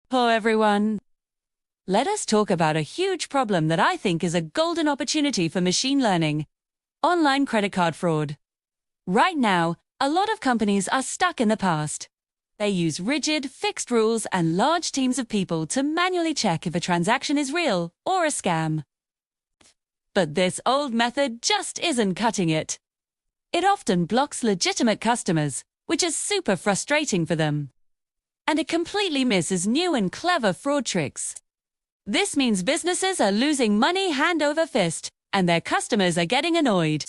Hello, everyone. Let us talk about a huge problem that I think is a golden opportunity for machine learning: online credit card fraud. Right now, a lot of companies are stuck in the past. They use rigid, fixed rules and large teams of people to manually check if a transaction is real or a scam. But this old method just isn't cutting it. It often blocks legitimate customers, which is super frustrating for them. And it completely misses new and clever fraud tricks. This means businesses are losing money hand over fist, and their customers are getting annoyed.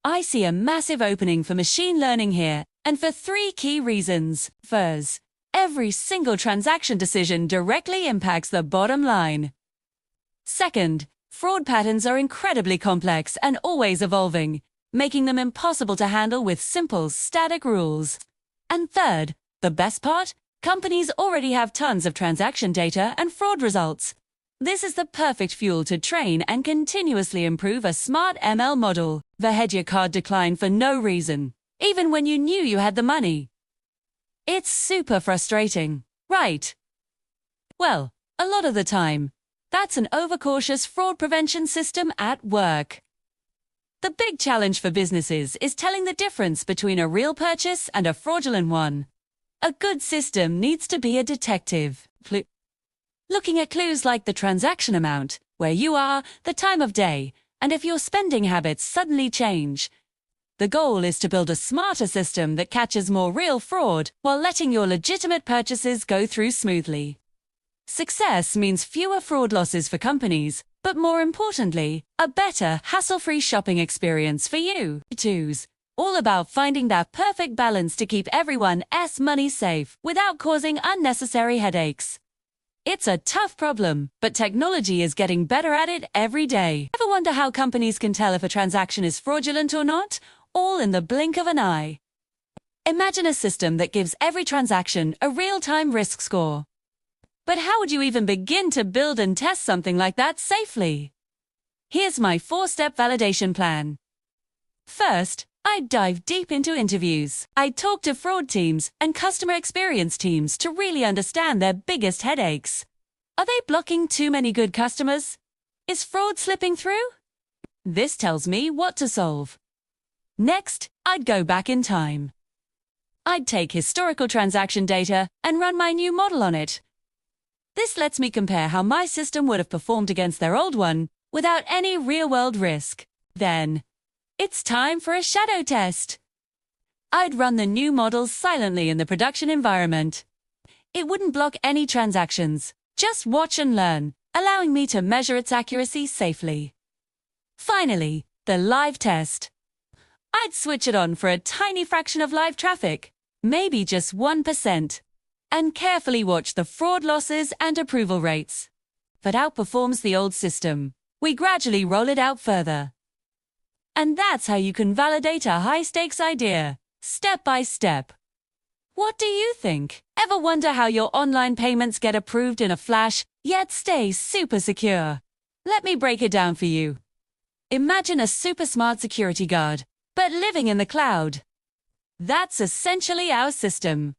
I see a massive opening for machine learning here, and for 3 key reasons. First, every single transaction decision directly impacts the bottom line. Second, fraud patterns are incredibly complex and always evolving, making them impossible to handle with simple, static rules. And third, the best part? Companies already have tons of transaction data and fraud results. This is the perfect fuel to train and continuously improve a smart ML model. Had your card decline for no reason, even when you knew you had the money. It's super frustrating, right? Well, a lot of the time, that's an overcautious fraud prevention system at work. The big challenge for businesses is telling the difference between a real purchase and a fraudulent one. A good system needs to be a detective, looking at clues like the transaction amount, where you are, the time of day, and if your spending habits suddenly change. The goal is to build a smarter system that catches more real fraud while letting your legitimate purchases go through smoothly. Success means fewer fraud losses for companies, but more importantly, a better, hassle-free shopping experience for you. Twos. All about finding that perfect balance to keep everyone's money safe without causing unnecessary headaches. It's a tough problem, but technology is getting better at it every day. Ever wonder how companies can tell if a transaction is fraudulent or not? All in the blink of an eye. Imagine a system that gives every transaction a real-time risk score. But how would you even begin to build and test something like that safely? Here's my 4-step validation plan. First, I'd dive deep into interviews. I'd talk to fraud teams and customer experience teams to really understand their biggest headaches. Are they blocking too many good customers? Is fraud slipping through? This tells me what to solve. Next, I'd go back in time. I'd take historical transaction data and run my new model on it. This lets me compare how my system would have performed against their old one without any real-world risk. Then, it's time for a shadow test. I'd run the new models silently in the production environment. It wouldn't block any transactions, just watch and learn, allowing me to measure its accuracy safely. Finally, the live test. I'd switch it on for a tiny fraction of live traffic, maybe just 1%, and carefully watch the fraud losses and approval rates. If it outperforms the old system, we gradually roll it out further. And that's how you can validate a high-stakes idea, step by step. What do you think? Ever wonder how your online payments get approved in a flash, yet stay super secure? Let me break it down for you. Imagine a super smart security guard, but living in the cloud. That's essentially our system.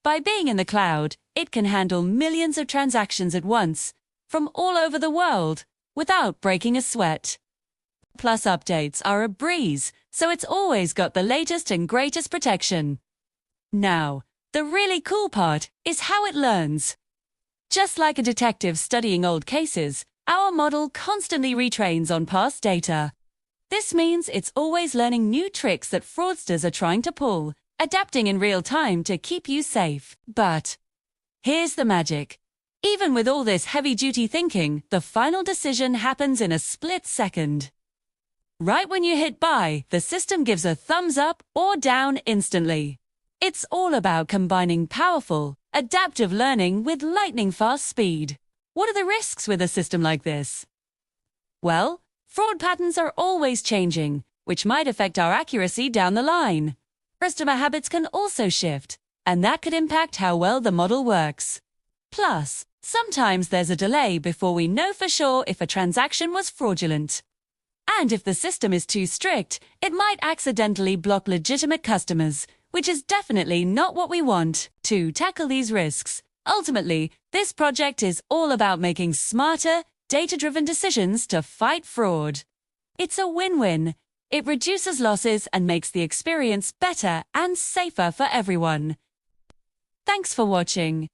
By being in the cloud, it can handle millions of transactions at once, from all over the world, without breaking a sweat. Plus, updates are a breeze, so it's always got the latest and greatest protection. Now, the really cool part is how it learns. Just like a detective studying old cases, our model constantly retrains on past data. This means it's always learning new tricks that fraudsters are trying to pull, adapting in real time to keep you safe. But here's the magic. Even with all this heavy-duty thinking, the final decision happens in a split second. Right when you hit buy, the system gives a thumbs up or down instantly. It's all about combining powerful, adaptive learning with lightning-fast speed. What are the risks with a system like this? Well, fraud patterns are always changing, which might affect our accuracy down the line. Customer habits can also shift, and that could impact how well the model works. Plus, sometimes there's a delay before we know for sure if a transaction was fraudulent. And if the system is too strict, it might accidentally block legitimate customers, which is definitely not what we want. To tackle these risks, Ultimately, this project is all about making smarter, data-driven decisions to fight fraud. It's a win-win. It reduces losses and makes the experience better and safer for everyone. Thanks for watching.